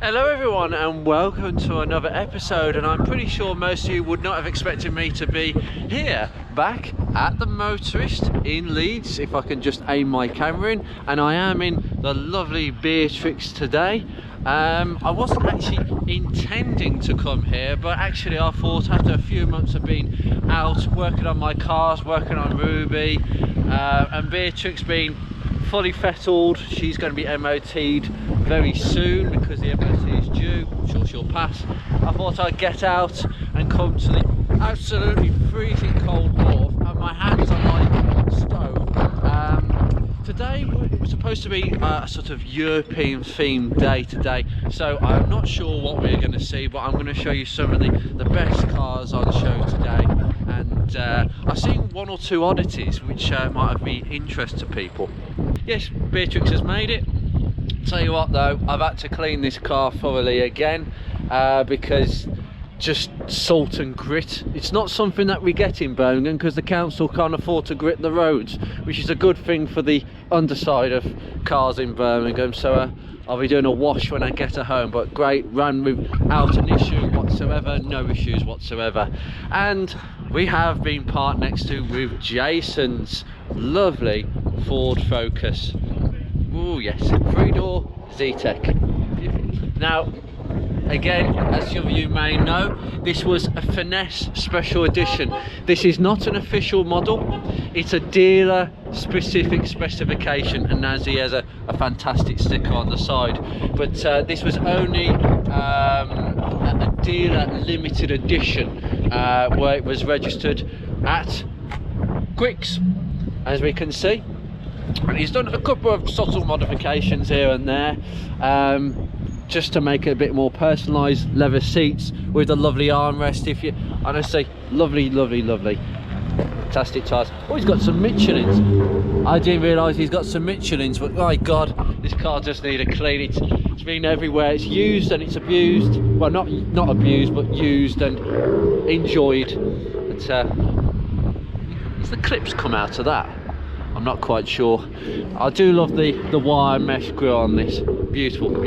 Hello everyone and welcome to another episode, and I'm pretty sure most of you would not have expected me to be here back at the Motorist in Leeds, if I can just aim my camera in, and I am in the lovely Beatrix today. I wasn't actually intending to come here, but actually I thought after a few months of being out working on my cars, working on Ruby, and Beatrix being fully fettled, she's going to be MOT'd very soon because the MOT is due. I'm sure she'll pass. I thought I'd get out and come to the absolutely freezing cold north, and my hands are like stove. Today it was supposed to be a sort of European themed day today, so I'm not sure what we're going to see, but I'm going to show you some of the best cars on show today, and I've seen one or two oddities which might have been interest to people. Yes, Beatrix has made it. Tell you what though, I've had to clean this car thoroughly again because just salt and grit, it's not something that we get in Birmingham because the council can't afford to grit the roads, which is a good thing for the underside of cars in Birmingham. So I'll be doing a wash when I get her home, but great, ran without an issue whatsoever, no issues whatsoever. And we have been parked next to with Jason's lovely Ford Focus. Oh yes, 3-door Z-Tech. Now again, as some of you may know, this was a finesse special edition. This is not an official model, it's a dealer specific specification, and Nazi has a fantastic sticker on the side, but this was only a dealer limited edition where it was registered at Quicks, as we can see. And he's done a couple of subtle modifications here and there, just to make it a bit more personalised. Leather seats with a lovely armrest. If you honestly, lovely, fantastic tyres. Oh, he's got some Michelins. I didn't realise he's got some Michelins, but my god, this car does need a clean. It's been everywhere. It's used and it's abused. Well, not abused, but used and enjoyed. But has the clips come out of that? I'm not quite sure. I do love the wire mesh grille on this. Beautiful.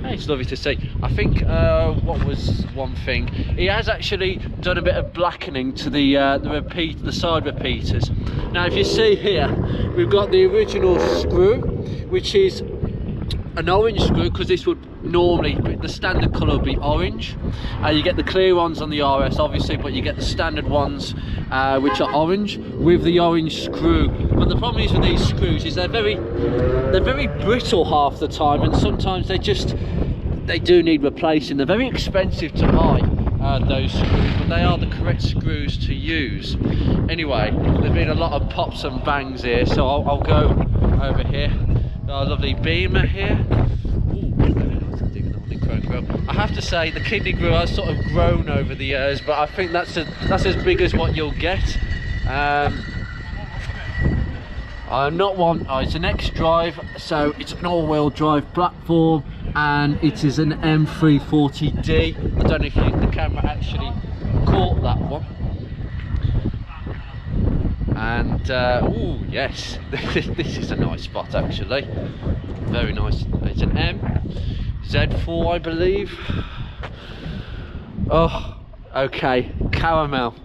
It's lovely to see. I think what was one thing, he has actually done a bit of blackening to the side repeaters. Now if you see here, we've got the original screw, which is an orange screw, because this would normally, the standard colour would be orange. You get the clear ones on the RS obviously, but you get the standard ones which are orange with the orange screw. But the problem is with these screws is they're very brittle half the time, and sometimes they do need replacing. They're very expensive to buy, those screws, but they are the correct screws to use. Anyway, there's been a lot of pops and bangs here, so I'll go over here. Our lovely Beamer here. I have to say the kidney grill has sort of grown over the years, but I think that's as big as what you'll get. I'm not one. It's an X-Drive, so it's an all-wheel drive platform, and it is an M340D. I don't know if the camera actually caught that one. And oh yes, this is a nice spot actually, very nice. It's an MZ4 I believe. Oh okay, caramel.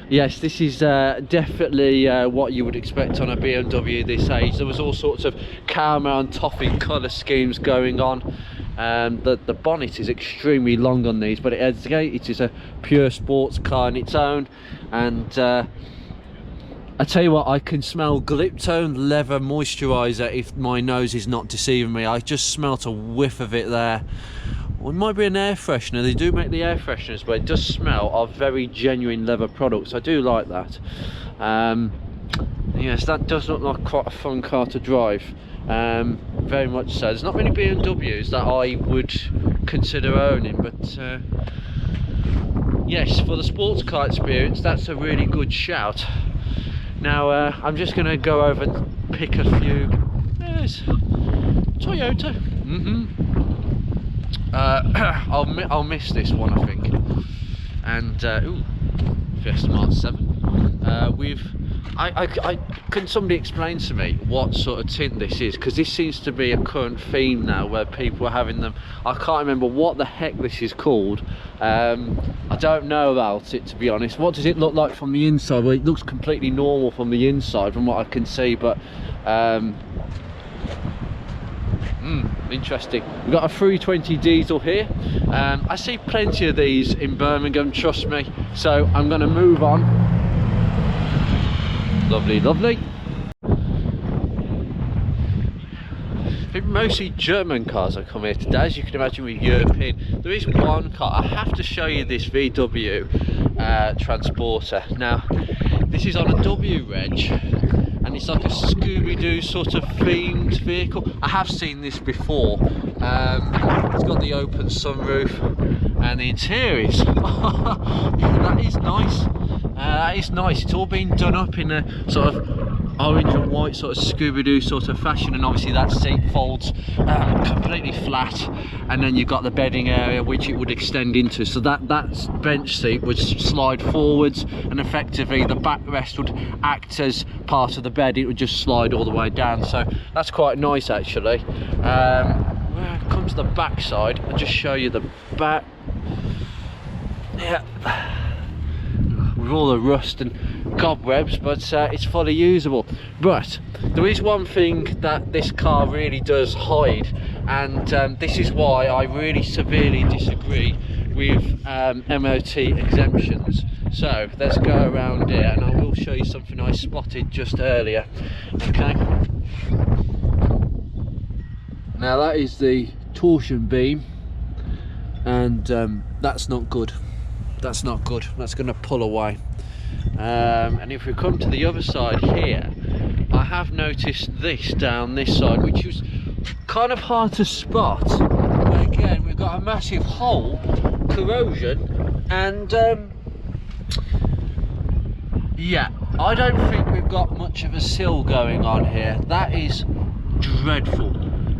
Yes, this is definitely what you would expect on a BMW this age. There was all sorts of caramel and toffee colour schemes going on. The bonnet is extremely long on these, but it is a pure sports car in its own. And I tell you what, I can smell Gliptone leather moisturiser if my nose is not deceiving me. I just smelt a whiff of it there. Well, it might be an air freshener. They do make the air fresheners, but it does smell of very genuine leather products. I do like that. Yes, that does look like quite a fun car to drive. Very much so. There's not many BMWs that I would consider owning, but yes, for the sports car experience, that's a really good shout. Now I'm just going to go over and pick a few. There's Toyota. I'll miss this one I think. And ooh, Fiesta Mark 7 with Can somebody explain to me what sort of tint this is? Because this seems to be a current theme now where people are having them. I can't remember what the heck this is called. I don't know about it, to be honest. What does it look like from the inside? Well, it looks completely normal from the inside from what I can see, but interesting. We've got a 320 diesel here. I see plenty of these in Birmingham, trust me, so I'm going to move on. Lovely, lovely. I think mostly German cars have come here today, as you can imagine with European. There is one car, I have to show you this VW transporter. Now, this is on a W reg, and it's like a Scooby-Doo sort of themed vehicle. I have seen this before. It's got the open sunroof, and the interior is, that is nice. That is nice. It's all been done up in a sort of orange and white sort of Scooby-Doo sort of fashion, and obviously that seat folds completely flat, and then you've got the bedding area which it would extend into, so that bench seat would slide forwards, and effectively the backrest would act as part of the bed. It would just slide all the way down, so that's quite nice actually. Where comes the back side, I'll just show you the back. Yeah, with all the rust and cobwebs, but it's fully usable. But there is one thing that this car really does hide, and this is why I really severely disagree with MOT exemptions. So let's go around here and I will show you something I spotted just earlier. Okay, now that is the torsion beam, and that's not good. That's not good. That's going to pull away. And if we come to the other side here, I have noticed this down this side, which was kind of hard to spot. But again, we've got a massive hole, corrosion, and yeah, I don't think we've got much of a sill going on here. That is dreadful.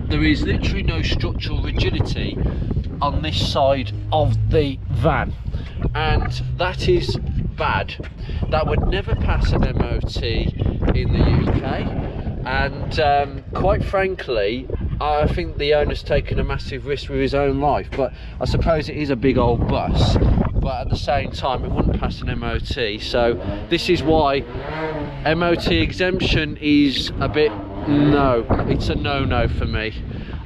There is literally no structural rigidity on this side of the van, and that is bad. That would never pass an MOT in the UK, and quite frankly I think the owner's taken a massive risk with his own life. But I suppose it is a big old bus, but at the same time it wouldn't pass an MOT, so this is why MOT exemption is a bit, no, it's a no-no for me,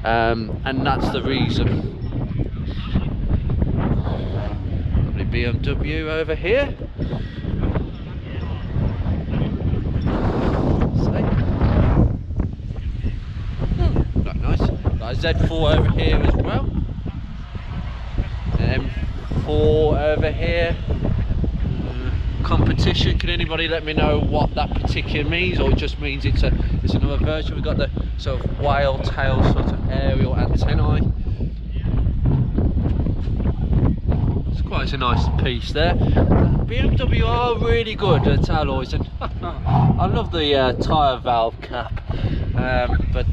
and that's the reason. BMW over here. Quite nice. Got a Z4 over here as well. An M4 over here. Competition. Can anybody let me know what that particular means, or it just means it's another version? We've got the sort of whale tail sort of aerial antennae. Quite a nice piece there. BMW are really good at alloys, and I love the tyre valve cap, but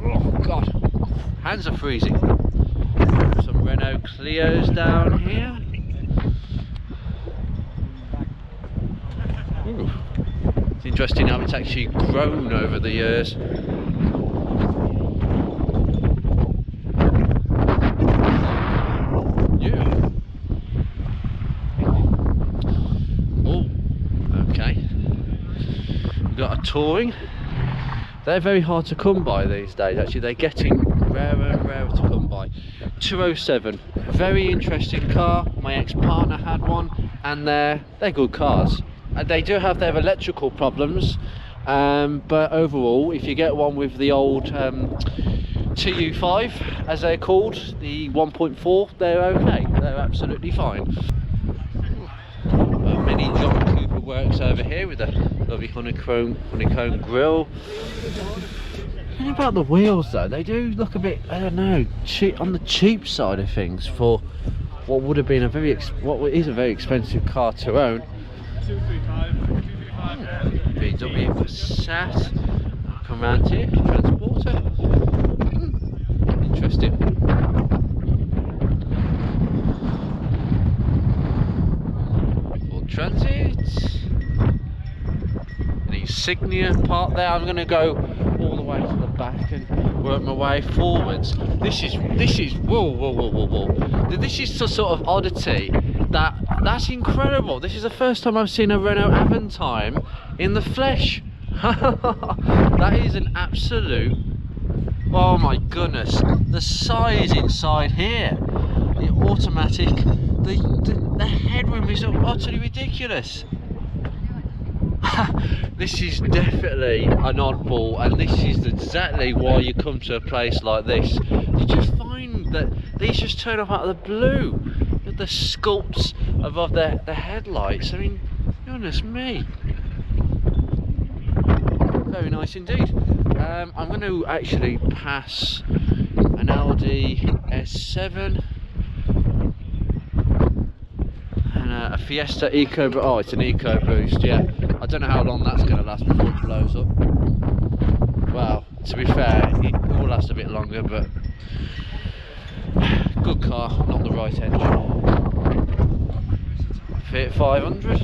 oh god, hands are freezing. Some Renault Clios down here. Ooh. It's interesting how it's actually grown over the years. Got a touring. They're very hard to come by these days. Actually, they're getting rarer and rarer to come by. 207, very interesting car. My ex-partner had one, and they're good cars. They do have their electrical problems, but overall, if you get one with the old TU5, as they're called, the 1.4, they're okay. They're absolutely fine. A mini John Cooper works over here with a lovely honeycomb grille. What about the wheels though? They do look a bit, I don't know, cheap, on the cheap side of things for what would have been a very what is a very expensive car to own. VW Passat. Come round here, transporter. Interesting. Transit. The insignia part there. I'm going to go all the way to the back and work my way forwards. This is whoa. This is the sort of oddity that's incredible. This is the first time I've seen a Renault Aventime in the flesh. That is an absolute, oh my goodness, the size inside here, the automatic, the headroom is utterly ridiculous. This is definitely an oddball, and this is exactly why you come to a place like this. You just find that these just turn up out of the blue, with the sculpts above the headlights. I mean, goodness me. Very nice indeed. I'm going to actually pass an Audi S7 and a Fiesta Eco. Oh, it's an Eco Boost. Yeah, I don't know how long that's going to last before it blows up. Well, to be fair, it will last a bit longer, but good car, not the right engine. Fiat 500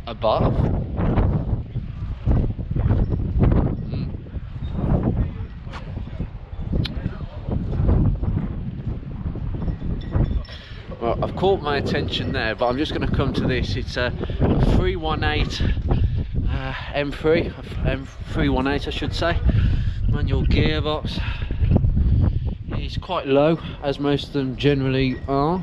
above. Well, I've caught my attention there, but I'm just going to come to this. It's a 318 M318 I should say, manual gearbox. It's quite low, as most of them generally are.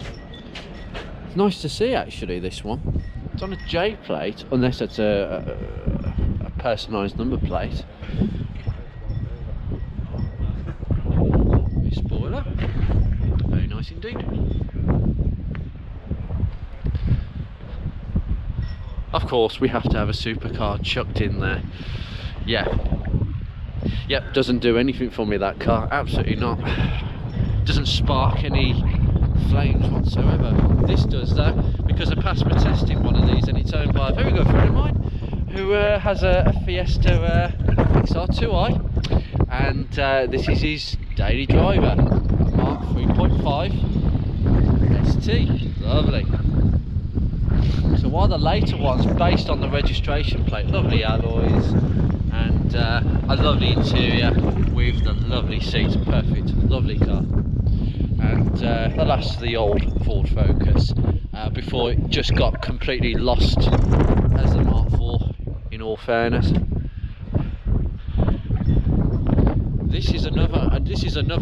It's nice to see actually, this one. It's on a J plate, unless it's a personalised number plate. Spoiler, very nice indeed. Of course, we have to have a supercar chucked in there. Yeah. Yep, doesn't do anything for me, that car. Absolutely not. Doesn't spark any flames whatsoever. This does though, because I passed my test in one of these, and it's owned by a very good friend of mine who has a Fiesta XR2i, and this is his daily driver, Mark 3.5 ST. Lovely. So while the later one's based on the registration plate, lovely alloys and a lovely interior with the lovely seats, perfect, lovely car. And the last of the old Ford Focus before it just got completely lost as the Mark IV, in all fairness. This is another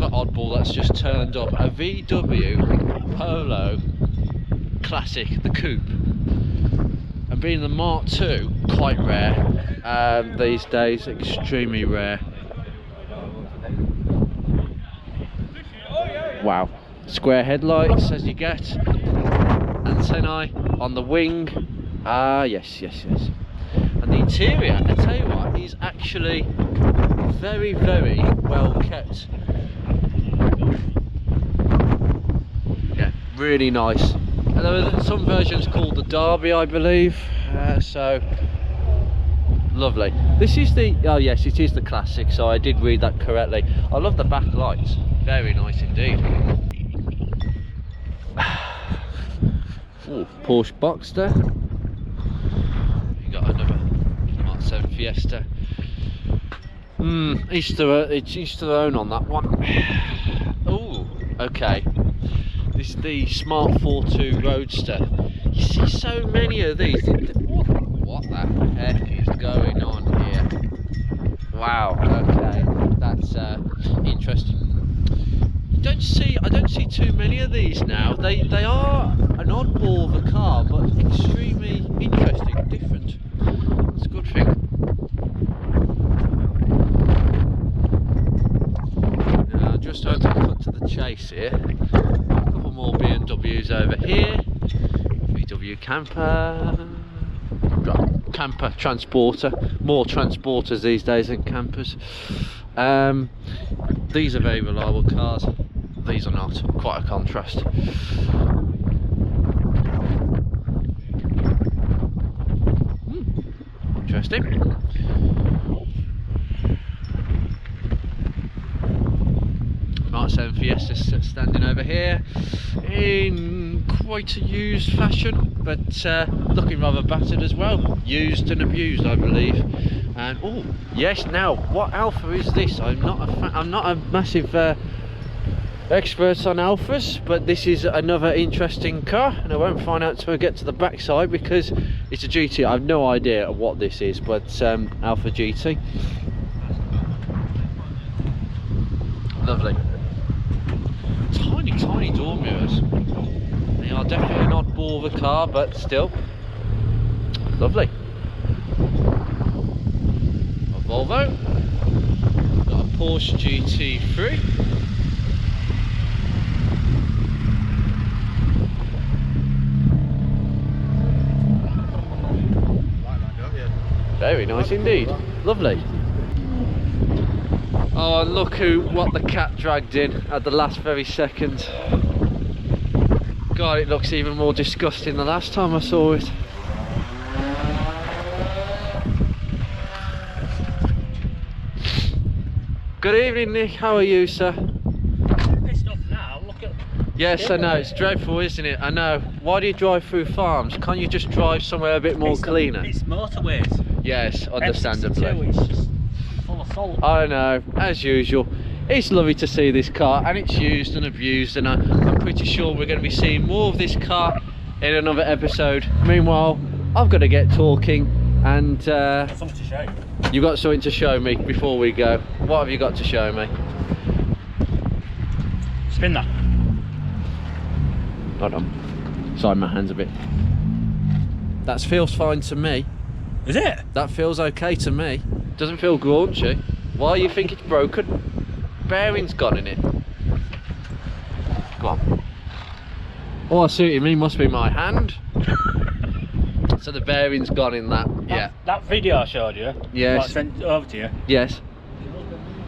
oddball that's just turned up, a VW Polo Classic, the coupe. And being the Mark II, quite rare these days, extremely rare. Wow, square headlights as you get, antennae on the wing. Ah, yes. And the interior, I tell you what, is actually very, very well kept. Yeah, really nice. And there were some versions called the Derby, I believe. So lovely. This is the, oh yes, it is the Classic, so I did read that correctly. I love the back lights, very nice indeed. Ooh, Porsche Boxster. You got another Mark 7 Fiesta. Each to their own on that one. Oh, okay. This is the Smart 4.2 Roadster. You see so many of these. What the heck is going on here? Wow. Okay, that's interesting. I don't see too many of these now. They are an oddball of a car, but extremely interesting, different. It's a good thing. Now, just going to cut to the chase here. A couple more BMWs over here. VW camper transporter. More transporters these days than campers. These are very reliable cars. These are not. Quite a contrast. Interesting. Mark 7 Fiesta standing over here in quite a used fashion, but looking rather battered as well. Used and abused, I believe. And oh yes, now what Alpha is this? I'm not a massive expert on Alphas, but this is another interesting car, and I won't find out until I get to the backside because it's a GT. I have no idea what this is, but Alpha GT. Lovely. Tiny door mirrors. They are definitely not ball of a car, but still lovely. A Volvo. Got a Porsche GT3. Very nice indeed. Lovely. Oh, and look what the cat dragged in at the last very second. God, it looks even more disgusting than the last time I saw it. Good evening, Nick. How are you, sir? I'm pissed off now. Look at. Yes, I know. It's dreadful, isn't it? I know. Why do you drive through farms? Can't you just drive somewhere a bit more cleaner? It's motorways. Yes, understandably. M62, it's just full of salt. I know, as usual. It's lovely to see this car, and it's used and abused, and I'm pretty sure we're going to be seeing more of this car in another episode. Meanwhile, I've got to get talking, and Something to show you. you've got something to show me before we go. What have you got to show me? Spin that. Hold on. Sorry, my hand's a bit. That feels fine to me. Is it? That feels okay to me. Doesn't feel graunchy. Why you think it's broken? Bearing's gone in it. Go on. Oh, I see what you mean. Must be my hand. So the bearing's gone in that. Yeah. That video I showed you. Yes. I sent it over to you. Yes.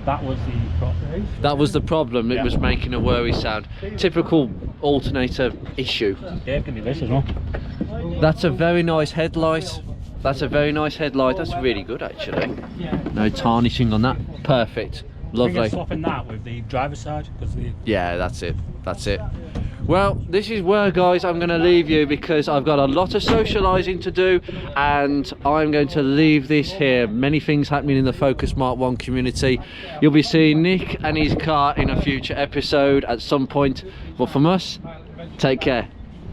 That was the problem. That was the problem. It Yeah. was making a worry sound. Typical alternator issue. Dave can do this as well. That's a very nice headlight. That's a very nice headlight. That's really good, actually. No tarnishing on that. Perfect. Lovely. Swapping that with the driver's side because the. Yeah, that's it. That's it. Well, this is where, guys, I'm going to leave you because I've got a lot of socialising to do, and I'm going to leave this here. Many things happening in the Focus Mark 1 community. You'll be seeing Nick and his car in a future episode at some point. But from us, take care.